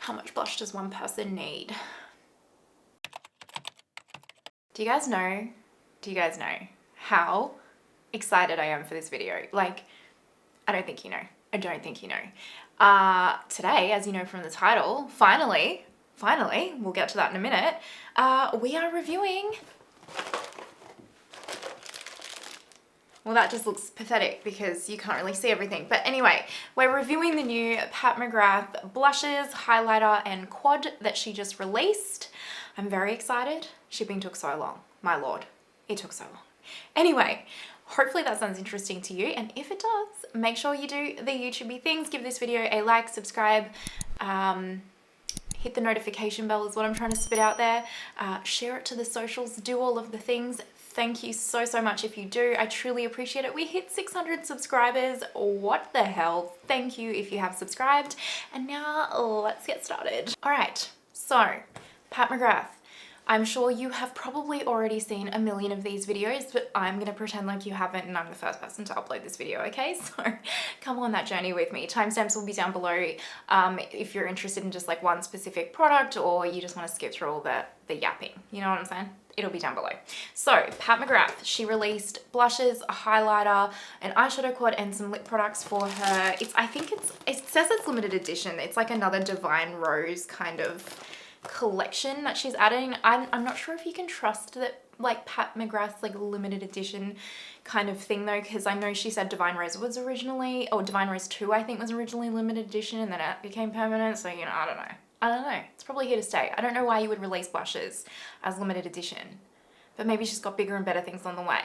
How much blush does one person need? Do you guys know how excited I am for this video? Like, I don't think you know. I don't think you know. Today, as you know from the title, finally, we'll get to that in a minute, we are reviewing... Well, that just looks pathetic because you can't really see everything. But anyway, we're reviewing the new Pat Mcgrath blushes, highlighter, and quad that she just released. I'm very excited. Shipping took so long. My lord, it took so long. Anyway, hopefully that sounds interesting to you. And if it does, make sure you do the YouTubey things. Give this video a like, subscribe, hit the notification bell is what I'm trying to spit out there. Share it to the socials, do all of the things. Thank you so much if you do. I truly appreciate it. We hit 600 subscribers. What the hell? Thank you if you have subscribed. And now let's get started. All right, so Pat Mcgrath. I'm sure you have probably already seen a million of these videos, but I'm gonna pretend like you haven't and I'm the first person to upload this video, okay? So come on that journey with me. Timestamps will be down below if you're interested in just like one specific product or you just wanna skip through all the yapping, you know what I'm saying? It'll be down below. So Pat Mcgrath, she released blushes, a highlighter, an eyeshadow quad, and some lip products for her. It says it's limited edition. It's like another Divine Rose kind of collection that she's adding. I'm not sure if you can trust that like Pat Mcgrath's like limited edition kind of thing though, because I know she said Divine Rose was originally, or Divine Rose 2 I think was originally limited edition and then it became permanent, so you know, I don't know. It's probably here to stay. I don't know why you would release blushes as limited edition, but maybe she's got bigger and better things on the way.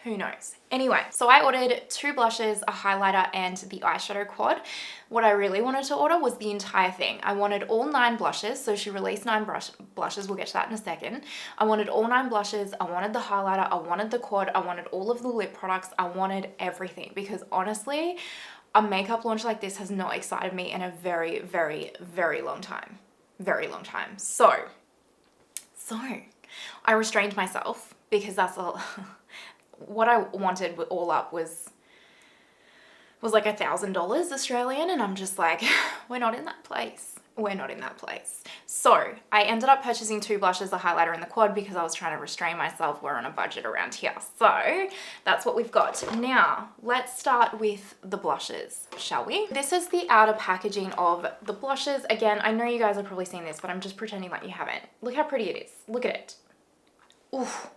Who knows? Anyway, so I ordered 2 blushes, a highlighter, and the eyeshadow quad. What I really wanted to order was the entire thing. I wanted all 9 blushes, so she released 9 blushes. We'll get to that in a second. I wanted all 9 blushes. I wanted the highlighter. I wanted the quad. I wanted all of the lip products. I wanted everything because honestly, a makeup launch like this has not excited me in a very, very, very long time. Very long time. So I restrained myself because that's all. What I wanted all up was like $1,000 Australian, and I'm just like, we're not in that place. We're not in that place. So I ended up purchasing 2 blushes, a highlighter, and the quad because I was trying to restrain myself. We're on a budget around here. So that's what we've got. Now, let's start with the blushes, shall we? This is the outer packaging of the blushes. Again, I know you guys have probably seen this, but I'm just pretending like you haven't. Look how pretty it is. Look at it. Oof.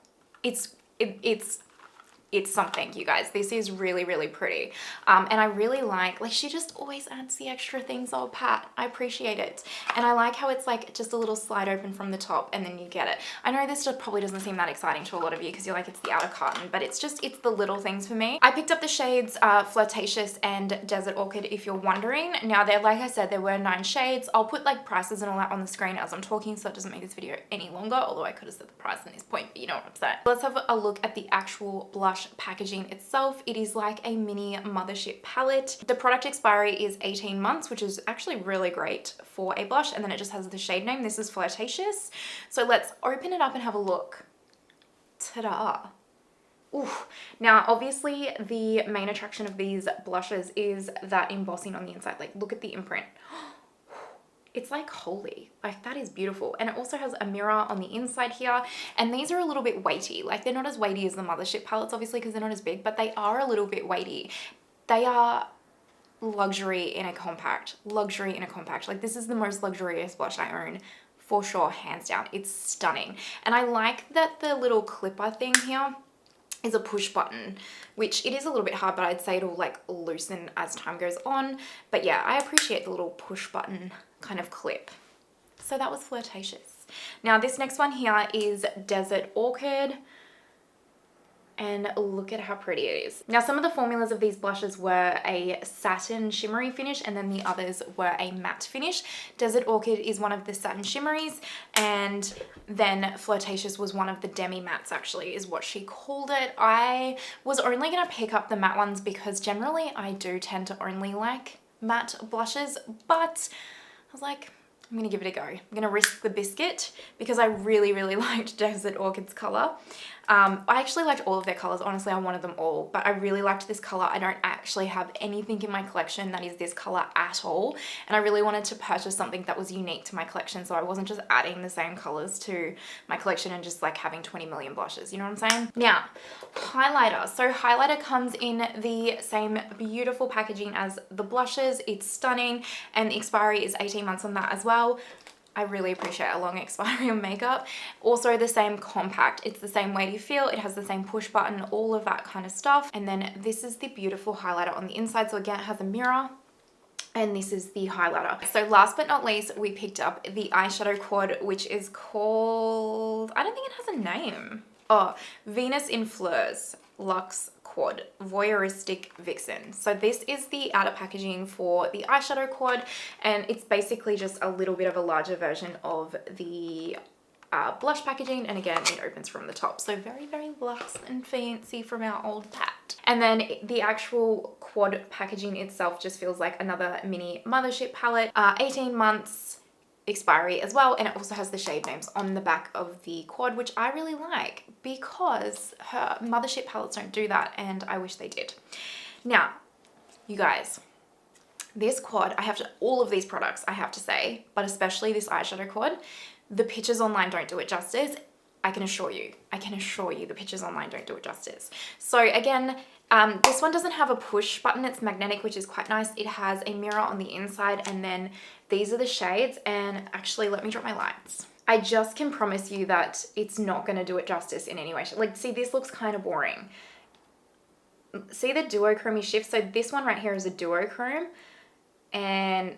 It's something, you guys. This is really, really pretty. And I really like she just always adds the extra things. Oh, Pat, I appreciate it. And I like how it's like just a little slide open from the top and then you get it. I know this just probably doesn't seem that exciting to a lot of you because you're like, it's the outer carton, but it's the little things for me. I picked up the shades Fleurtatious and Desert Orchid, if you're wondering. Now, like I said, there were 9 shades. I'll put like prices and all that on the screen as I'm talking so it doesn't make this video any longer, although I could have said the price in this point, but you know what I'm saying. Let's have a look at the actual blush packaging itself. It is like a mini mothership palette. The product expiry is 18 months, which is actually really great for a blush, and then it just has the shade name. This is Fleurtatious. So let's open it up and have a look. Ta-da. Ooh. Now, obviously, the main attraction of these blushes is that embossing on the inside. Like, look at the imprint. It's like holy, like that is beautiful. And it also has a mirror on the inside here. And these are a little bit weighty. Like they're not as weighty as the mothership palettes, obviously, because they're not as big, but they are a little bit weighty. They are luxury in a compact, Like this is the most luxurious blush I own for sure, hands down. It's stunning. And I like that the little clipper thing here is a push button, which it is a little bit hard, but I'd say it'll like loosen as time goes on. But yeah, I appreciate the little push button kind of clip. So that was Fleurtatious. Now this next one here is Desert Orchid. And look at how pretty it is. Now some of the formulas of these blushes were a satin shimmery finish and then the others were a matte finish. Desert Orchid is one of the satin shimmeries and then Fleurtatious was one of the demi mattes, actually is what she called it. I was only gonna pick up the matte ones because generally I do tend to only like matte blushes, but I was like, I'm gonna give it a go. I'm gonna risk the biscuit because I really, really liked Desert Orchid's color. I actually liked all of their colors. Honestly, I wanted them all, but I really liked this color. I don't actually have anything in my collection that is this color at all. And I really wanted to purchase something that was unique to my collection. So I wasn't just adding the same colors to my collection and just like having 20 million blushes. You know what I'm saying? Now, highlighter. So highlighter comes in the same beautiful packaging as the blushes. It's stunning. And the expiry is 18 months on that as well. I really appreciate a long expiry on makeup. Also the same compact. It's the same weighty feel. It has the same push button, all of that kind of stuff. And then this is the beautiful highlighter on the inside. So again, it has a mirror. And this is the highlighter. So last but not least, we picked up the eyeshadow quad, which is called, I don't think it has a name. Oh, Venus in Fleurs Luxe Quad Voyeuristic Vixen. So this is the outer packaging for the eyeshadow quad, and it's basically just a little bit of a larger version of the blush packaging, and again it opens from the top, so very, very luxe and fancy from our old Pat. And then the actual quad packaging itself just feels like another mini mothership palette. 18 months expiry as well, and it also has the shade names on the back of the quad, which I really like because her mothership palettes don't do that, and I wish they did. Now, you guys, this quad, all of these products I have to say, but especially this eyeshadow quad, the pictures online don't do it justice. I can assure you the pictures online don't do it justice. So again, this one doesn't have a push button. It's magnetic, which is quite nice. It has a mirror on the inside, and then these are the shades. And actually, let me drop my lights. I just can promise you that it's not going to do it justice in any way. Like, see, this looks kind of boring. See the duochrome shift? So this one right here is a duochrome, and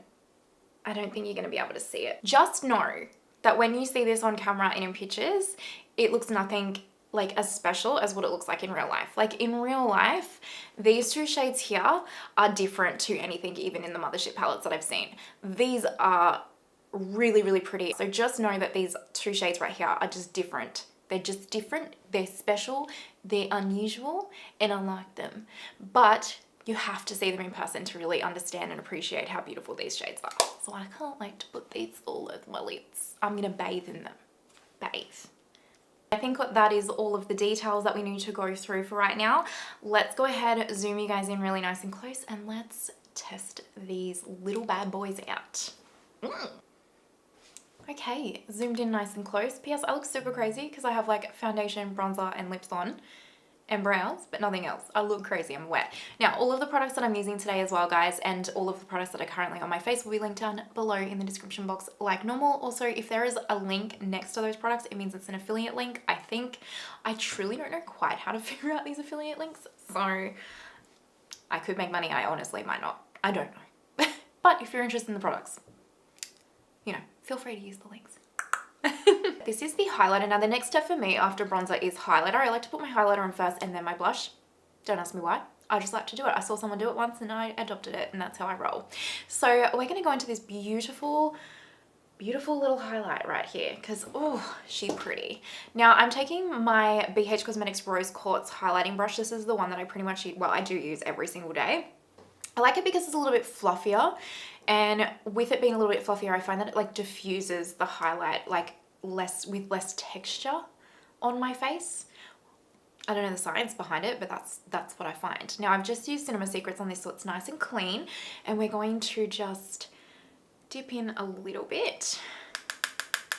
I don't think you're going to be able to see it. Just know that when you see this on camera and in pictures, it looks nothing like as special as what it looks like in real life. Like in real life, these two shades here are different to anything even in the mothership palettes that I've seen. These are really, really pretty. So just know that these two shades right here are just different. They're just different, they're special, they're unusual, and I like them. But you have to see them in person to really understand and appreciate how beautiful these shades are. So I can't wait to put these all over my lids. I'm gonna bathe in them. Bathe. I think that is all of the details that we need to go through for right now. Let's go ahead, zoom you guys in really nice and close, and let's test these little bad boys out. Okay, zoomed in nice and close. P.S. I look super crazy because I have like foundation, bronzer, and lips on, and brows, but nothing else. I look crazy, I'm wet. Now, all of the products that I'm using today as well, guys, and all of the products that are currently on my face will be linked down below in the description box like normal. Also, if there is a link next to those products, it means it's an affiliate link, I think. I truly don't know quite how to figure out these affiliate links, so I could make money, I honestly might not. I don't know. But if you're interested in the products, you know, feel free to use the links. This is the highlighter. Now the next step for me after bronzer is highlighter. I like to put my highlighter on first and then my blush. Don't ask me why. I just like to do it. I saw someone do it once and I adopted it, and that's how I roll. So we're going to go into this beautiful, beautiful little highlight right here because, oh, she's pretty. Now I'm taking my BH Cosmetics Rose Quartz highlighting brush. This is the one that I pretty much, well, I do use every single day. I like it because it's a little bit fluffier, and with it being a little bit fluffier, I find that it like diffuses the highlight like with less texture on my face. I don't know the science behind it, but that's what I find. Now I've just used Cinema Secrets on this, so it's nice and clean, and we're going to just dip in a little bit,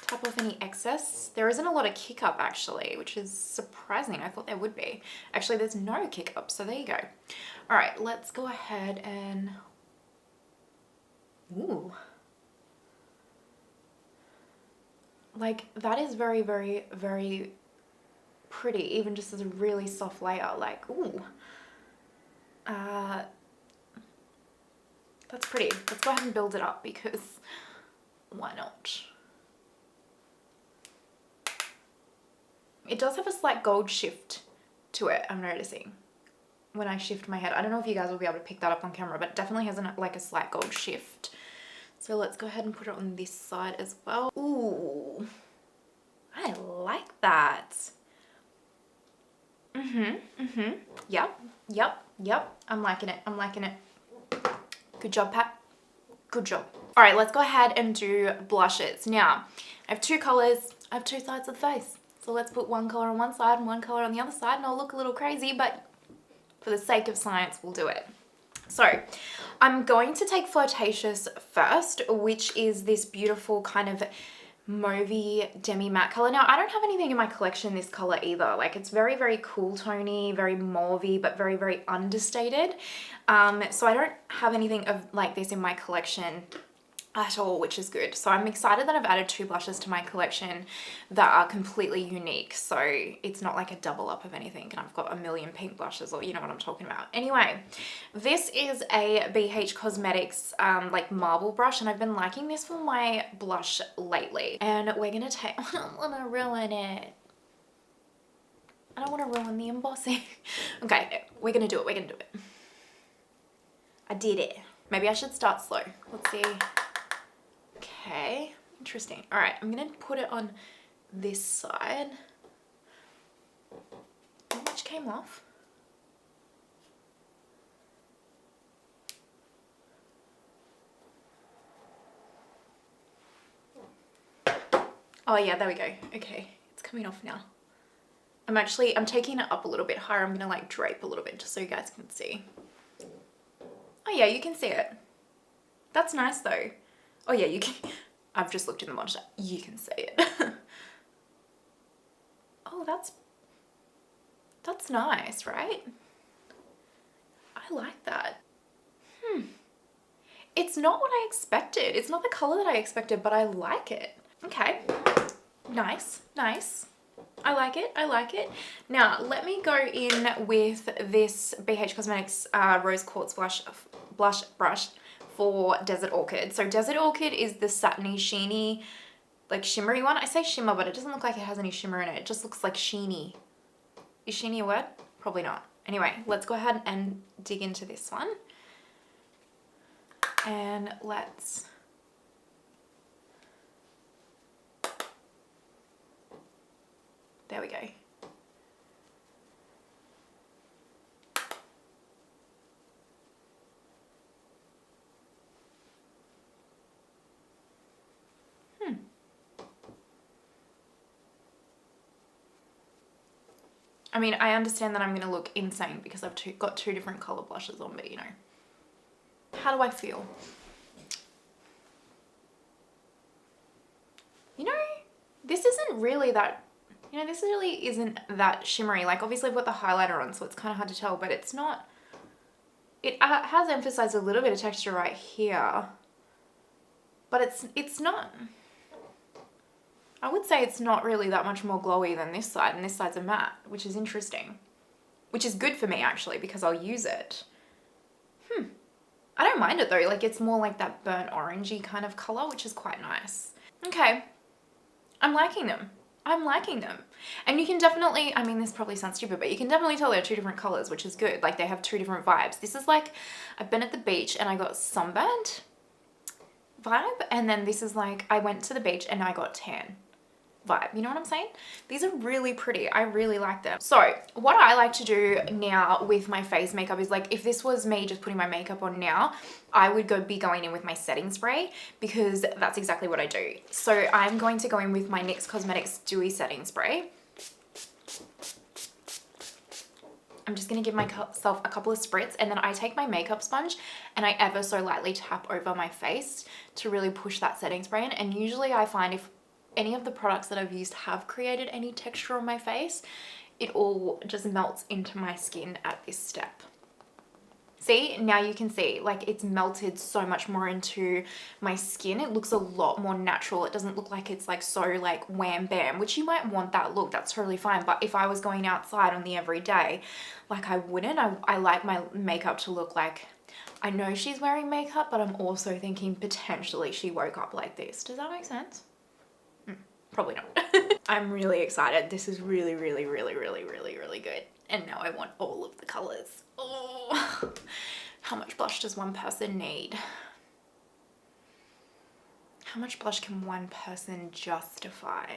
tap off any excess. There isn't a lot of kick up actually, which is surprising. I thought there would be. Actually, there's no kick up, so there you go. All right, let's go ahead and, ooh. Like that is very, very, very pretty, even just as a really soft layer. Like, ooh. That's pretty. Let's go ahead and build it up because why not? It does have a slight gold shift to it, I'm noticing, when I shift my head. I don't know if you guys will be able to pick that up on camera, but it definitely has like a slight gold shift. So let's go ahead and put it on this side as well. Ooh, I like that. Yep. I'm liking it. Good job, Pat. Good job. All right, let's go ahead and do blushes. Now, I have two colors. I have two sides of the face. So let's put one color on one side and one color on the other side, and I'll look a little crazy, but for the sake of science, we'll do it. So I'm going to take Fleurtatious first, which is this beautiful kind of mauvey demi matte color. Now, I don't have anything in my collection this color either. Like, it's very, very cool tony, very mauvey, but very, very understated. So I don't have anything of like this in my collection at all, which is good. So I'm excited that I've added two blushes to my collection that are completely unique. So it's not like a double up of anything and I've got a million pink blushes, or you know what I'm talking about. Anyway, this is a BH Cosmetics like marble brush, and I've been liking this for my blush lately. And we're gonna take, I don't wanna ruin it. I don't wanna ruin the embossing. Okay, we're gonna do it, we're gonna do it. I did it. Maybe I should start slow. Let's see. Okay, interesting. All right, I'm gonna put it on this side. How much came off? Oh yeah, there we go. Okay, it's coming off now. I'm taking it up a little bit higher. I'm gonna like drape a little bit just so you guys can see. Oh yeah, you can see it. That's nice though. Oh yeah, you can. I've just looked in the monitor. You can see it. Oh, that's nice, right? I like that. It's not what I expected. It's not the color that I expected, but I like it. Okay, nice, nice. I like it, I like it. Now, let me go in with this BH Cosmetics Rose Quartz Blush Brush for Desert Orchid. So Desert Orchid is the satiny, sheeny, like shimmery one. I say shimmer, but it doesn't look like it has any shimmer in it. It just looks like sheeny. Is sheeny a word? Probably not. Anyway, let's go ahead and dig into this one. And let's... There we go. I mean, I understand that I'm going to look insane because I've got two different color blushes on, but you know. How do I feel? You know, this isn't really that, you know, this really isn't that shimmery. Like, obviously I've got the highlighter on, so it's kind of hard to tell, but it's not, it has emphasized a little bit of texture right here, but it's not, I would say it's not really that much more glowy than this side, and this side's a matte, which is interesting. Which is good for me actually, because I'll use it. I don't mind it though, like it's more like that burnt orangey kind of color, which is quite nice. Okay, I'm liking them. I'm liking them. And you can definitely, I mean, this probably sounds stupid, but you can definitely tell they're two different colors, which is good. Like they have two different vibes. This is like, I've been at the beach and I got sunburned vibe, and then this is like, I went to the beach and I got tan vibe. You know what I'm saying? These are really pretty. I really like them. So what I like to do now with my face makeup is, like, if this was me just putting my makeup on now, I would be going in with my setting spray, because that's exactly what I do. So I'm going to go in with my NYX Cosmetics Dewy Setting Spray. I'm just going to give myself a couple of spritz, and then I take my makeup sponge and I ever so lightly tap over my face to really push that setting spray in. And usually I find if any of the products that I've used have created any texture on my face, it all just melts into my skin at this step. See, now you can see, like, it's melted so much more into my skin. It looks a lot more natural. It doesn't look like it's like so like wham bam, which you might want that look, that's totally fine. But if I was going outside on the everyday, like I wouldn't. I like my makeup to look like, I know she's wearing makeup, but I'm also thinking potentially she woke up like this. Does that make sense? Probably not. I'm really excited. This is really, really, really, really, really, really good. And now I want all of the colors. Oh, how much blush does one person need? How much blush can one person justify?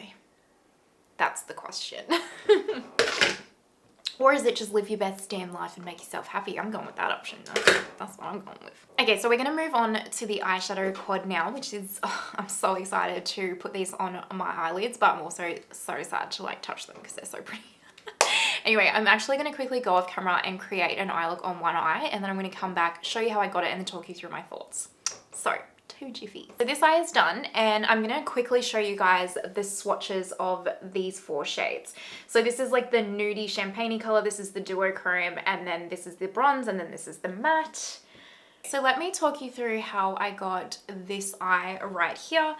That's the question. Or is it just live your best damn life and make yourself happy? I'm going with that option. That's what I'm going with. Okay, so we're going to move on to the eyeshadow quad now, which is, I'm so excited to put these on my eyelids, but I'm also so sad to like touch them because they're so pretty. Anyway, I'm actually going to quickly go off camera and create an eye look on one eye, and then I'm going to come back, show you how I got it, and then talk you through my thoughts. So, two jiffies. So this eye is done, and I'm going to quickly show you guys the swatches of these 4 shades. So this is like the nudie champagne color, this is the duochrome, and then this is the bronze, and then this is the matte. So let me talk you through how I got this eye right here.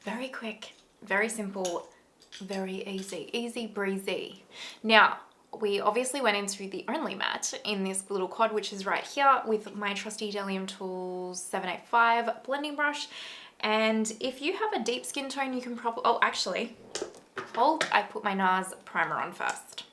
Very quick, very simple, very easy, easy breezy. Now, we obviously went into the only matte in this little quad, which is right here, with my trusty Delium Tools 785 blending brush. And if you have a deep skin tone, you can probably, oh, actually, hold, I put my Nars primer on first.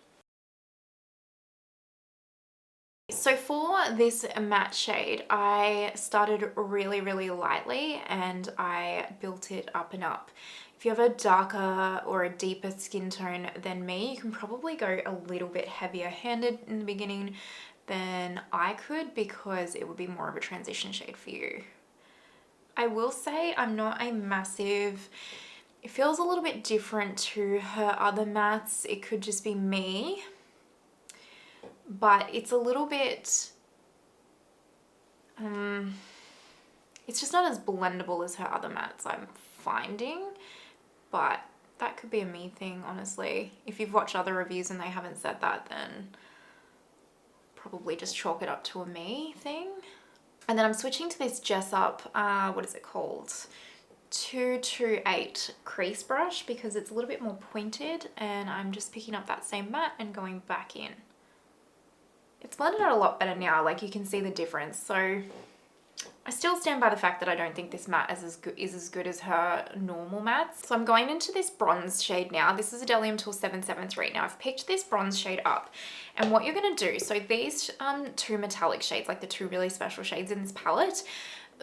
So for this matte shade, I started really, really lightly and I built it up and up. If you have a darker or a deeper skin tone than me, you can probably go a little bit heavier handed in the beginning than I could, because it would be more of a transition shade for you. I will say I'm not a massive, it feels a little bit different to her other mattes. It could just be me, but it's a little bit, it's just not as blendable as her other mattes, I'm finding. But that could be a me thing, honestly. If you've watched other reviews and they haven't said that, then probably just chalk it up to a me thing. And then I'm switching to this Jessup, what is it called? 228 crease brush, because it's a little bit more pointed, and I'm just picking up that same matte and going back in. It's blended out a lot better now, like you can see the difference. So I still stand by the fact that I don't think this matte is as good as her normal mattes. So I'm going into this bronze shade now. This is a Delium Tool 773. Now I've picked this bronze shade up, and what you're going to do, so these 2 metallic shades, like the 2 really special shades in this palette,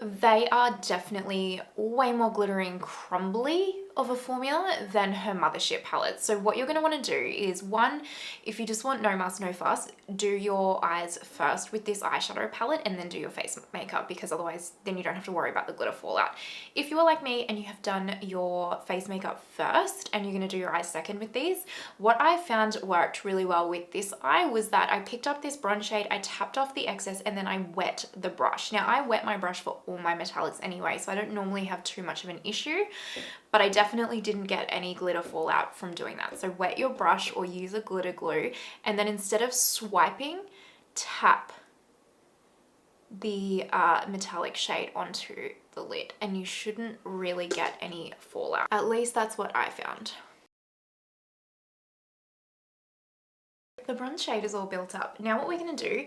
they are definitely way more glittery and crumbly of a formula than her Mothership palette. So what you're going to want to do is, one, if you just want no muss, no fuss, do your eyes first with this eyeshadow palette and then do your face makeup, because otherwise then you don't have to worry about the glitter fallout. If you are like me and you have done your face makeup first and you're going to do your eyes second with these, what I found worked really well with this eye was that I picked up this bronze shade, I tapped off the excess, and then I wet the brush. Now I wet my brush for all my metallics anyway, so I don't normally have too much of an issue, but I definitely didn't get any glitter fallout from doing that. So wet your brush or use a glitter glue, and then instead of swiping, tap the metallic shade onto the lid, and you shouldn't really get any fallout. At least that's what I found. The bronze shade is all built up. Now what we're going to do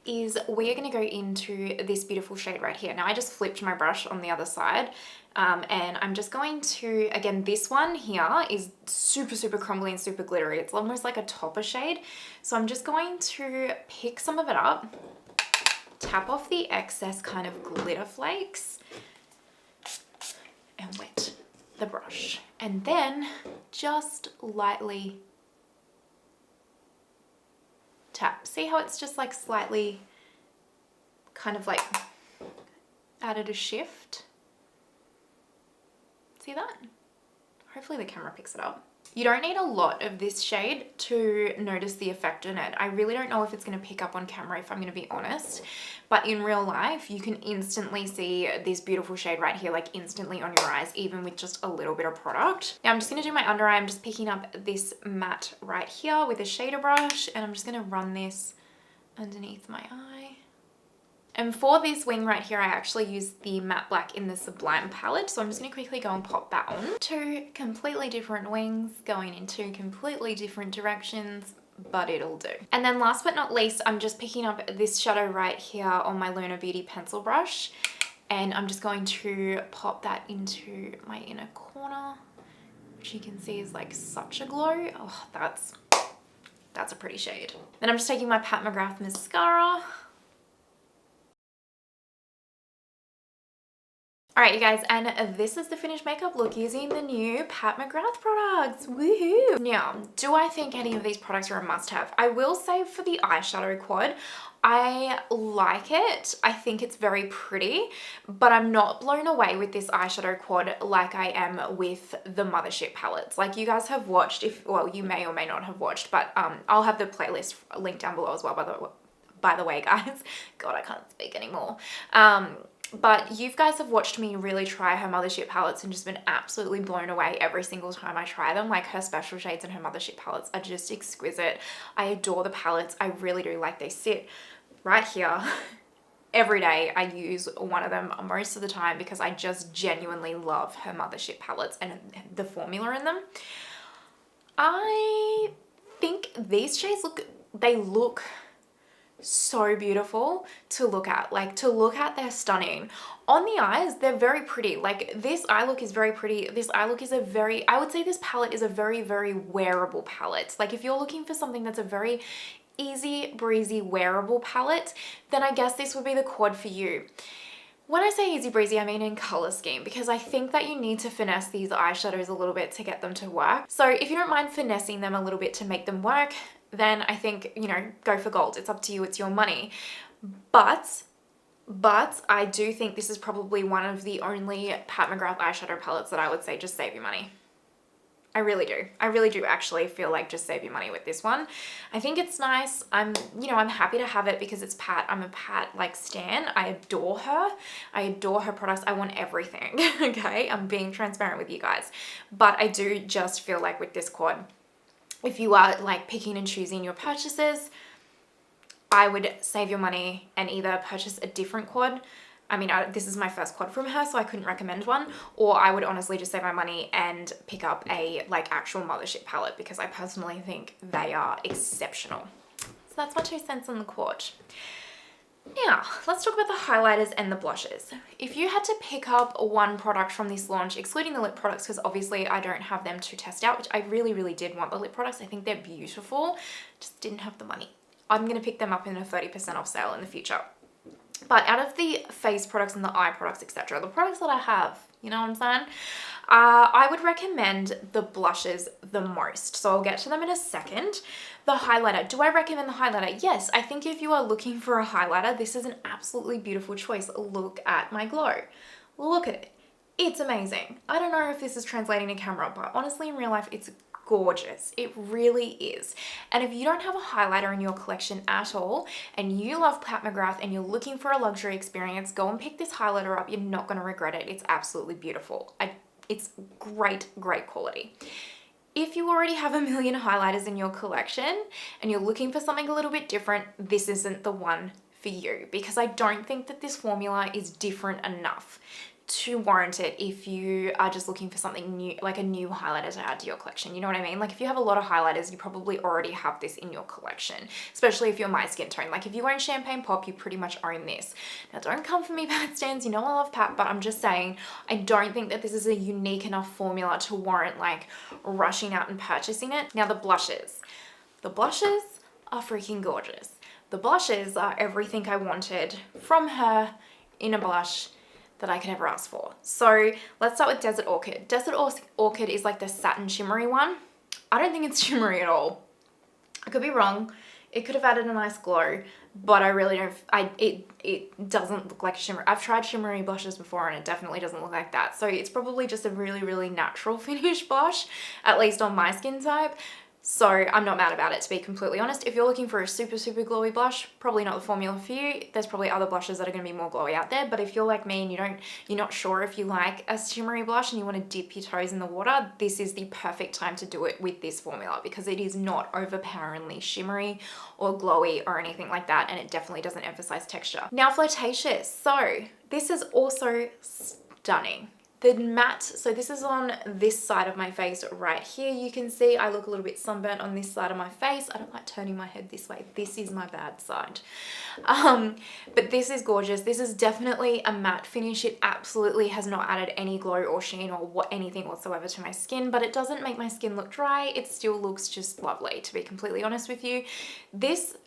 is we are going to go into this beautiful shade right here. Now I just flipped my brush on the other side, and I'm just going to, again, this one here is super, super crumbly and super glittery. It's almost like a topper shade. So I'm just going to pick some of it up, tap off the excess kind of glitter flakes, and wet the brush. And then just lightly tap. See how it's just like slightly kind of like added a shift? See that? Hopefully the camera picks it up. You don't need a lot of this shade to notice the effect in it. I really don't know if it's going to pick up on camera, if I'm going to be honest, but in real life you can instantly see this beautiful shade right here, like instantly on your eyes, even with just a little bit of product. Now I'm just going to do my under eye. I'm just picking up this matte right here with a shader brush, and I'm just going to run this underneath my eye. And for this wing right here, I actually used the matte black in the Sublime palette. So I'm just going to quickly go and pop that on. 2 completely different wings going in 2 completely different directions, but it'll do. And then last but not least, I'm just picking up this shadow right here on my Luna Beauty pencil brush. And I'm just going to pop that into my inner corner, which you can see is like such a glow. Oh, that's a pretty shade. Then I'm just taking my Pat Mcgrath mascara. Alright you guys, and this is the finished makeup look using the new Pat Mcgrath products. Woohoo! Now, do I think any of these products are a must-have? I will say for the eyeshadow quad, I like it. I think it's very pretty, but I'm not blown away with this eyeshadow quad like I am with the Mothership palettes. Like you guys have watched, well, you may or may not have watched, but I'll have the playlist linked down below as well, by the way, guys. God, I can't speak anymore. But you guys have watched me really try her Mothership palettes and just been absolutely blown away every single time I try them. Like her special shades and her Mothership palettes are just exquisite. I adore the palettes. I really do. Like they sit right here. Every day I use one of them most of the time because I just genuinely love her Mothership palettes and the formula in them. I think these shades look so beautiful to look at. Like to look at, they're stunning. On the eyes, they're very pretty. Like this eye look is very pretty. This eye look is I would say this palette is a very, very wearable palette. Like if you're looking for something that's a very easy, breezy, wearable palette, then I guess this would be the quad for you. When I say easy breezy, I mean in color scheme, because I think that you need to finesse these eyeshadows a little bit to get them to work. So if you don't mind finessing them a little bit to make them work, then I think, you know, go for gold. It's up to you, it's your money. But I do think this is probably one of the only Pat Mcgrath eyeshadow palettes that I would say just save your money. I really do. I really do actually feel like just save your money with this one. I think it's nice. I'm happy to have it because it's Pat. I'm a Pat like stan. I adore her. I adore her products. I want everything. Okay, I'm being transparent with you guys. But I do just feel like with this quad, if you are like picking and choosing your purchases, I would save your money and either purchase a different quad. I mean, this is my first quad from her, so I couldn't recommend one. Or I would honestly just save my money and pick up a like actual Mothership palette because I personally think they are exceptional. So that's my 2 cents on the quad. Now, let's talk about the highlighters and the blushes. If you had to pick up one product from this launch, excluding the lip products, because obviously I don't have them to test out, which I really, really did want the lip products. I think they're beautiful, just didn't have the money. I'm going to pick them up in a 30% off sale in the future. But out of the face products and the eye products, etc., the products that I have, you know what I'm saying? I would recommend the blushes the most. So I'll get to them in a second. The highlighter. Do I recommend the highlighter? Yes, I think if you are looking for a highlighter, this is an absolutely beautiful choice. Look at my glow. Look at it. It's amazing. I don't know if this is translating to camera, but honestly in real life, it's gorgeous. It really is. And if you don't have a highlighter in your collection at all and you love Pat Mcgrath and you're looking for a luxury experience, go and pick this highlighter up. You're not going to regret it. It's absolutely beautiful. It's great, great quality. If you already have a million highlighters in your collection and you're looking for something a little bit different, this isn't the one for you because I don't think that this formula is different enough to warrant it if you are just looking for something new, like a new highlighter to add to your collection. You know what I mean? Like if you have a lot of highlighters, you probably already have this in your collection, especially if you're my skin tone. Like if you own Champagne Pop, you pretty much own this. Now don't come for me, Pat stans. You know I love Pat, but I'm just saying, I don't think that this is a unique enough formula to warrant like rushing out and purchasing it. Now the blushes. The blushes are freaking gorgeous. The blushes are everything I wanted from her in a blush that I could ever ask for. So let's start with Desert Orchid. Desert Orchid is like the satin shimmery one. I don't think it's shimmery at all. I could be wrong. It could have added a nice glow, but I really don't, it doesn't look like a shimmer. I've tried shimmery blushes before and it definitely doesn't look like that. So it's probably just a really, really natural finish blush, at least on my skin type. So I'm not mad about it, to be completely honest. If you're looking for a super, super glowy blush, probably not the formula for you. There's probably other blushes that are going to be more glowy out there. But if you're like me and you're not sure if you like a shimmery blush and you want to dip your toes in the water, this is the perfect time to do it with this formula because it is not overpoweringly shimmery or glowy or anything like that. And it definitely doesn't emphasize texture. Now Flirtatious. So this is also stunning. The matte, so this is on this side of my face right here. You can see I look a little bit sunburnt on this side of my face. I don't like turning my head this way. This is my bad side. But this is gorgeous. This is definitely a matte finish. It absolutely has not added any glow or sheen or anything whatsoever to my skin, but it doesn't make my skin look dry. It still looks just lovely, to be completely honest with you. This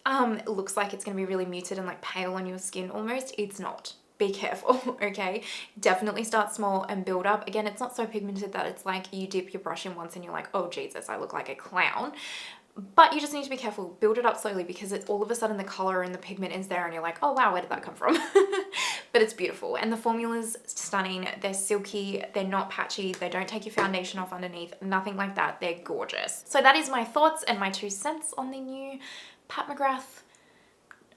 looks like it's going to be really muted and like pale on your skin almost. It's not. be careful, okay? Definitely start small and build up. Again, it's not so pigmented that it's like you dip your brush in once and you're like, oh Jesus, I look like a clown. But you just need to be careful, build it up slowly, because it's all of a sudden the color and the pigment is there and you're like, oh wow, where did that come from? But it's beautiful, and the formula's stunning. They're silky, they're not patchy, they don't take your foundation off underneath, nothing like that. They're gorgeous. So that is my thoughts and my 2 cents on the new Pat McGrath.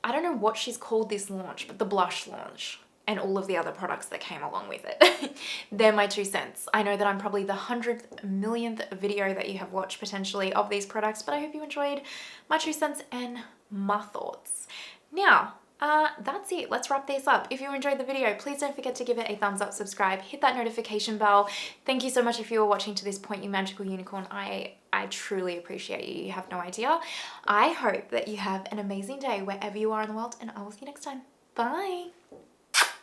I don't know what she's called this launch, but the blush launch and all of the other products that came along with it. They're my 2 cents. I know that I'm probably the 100th millionth video that you have watched potentially of these products, but I hope you enjoyed my 2 cents and my thoughts. Now, that's it. Let's wrap this up. If you enjoyed the video, please don't forget to give it a thumbs up, subscribe, hit that notification bell. Thank you so much if you were watching to this point, you magical unicorn. I truly appreciate you. You have no idea. I hope that you have an amazing day wherever you are in the world, and I will see you next time. Bye.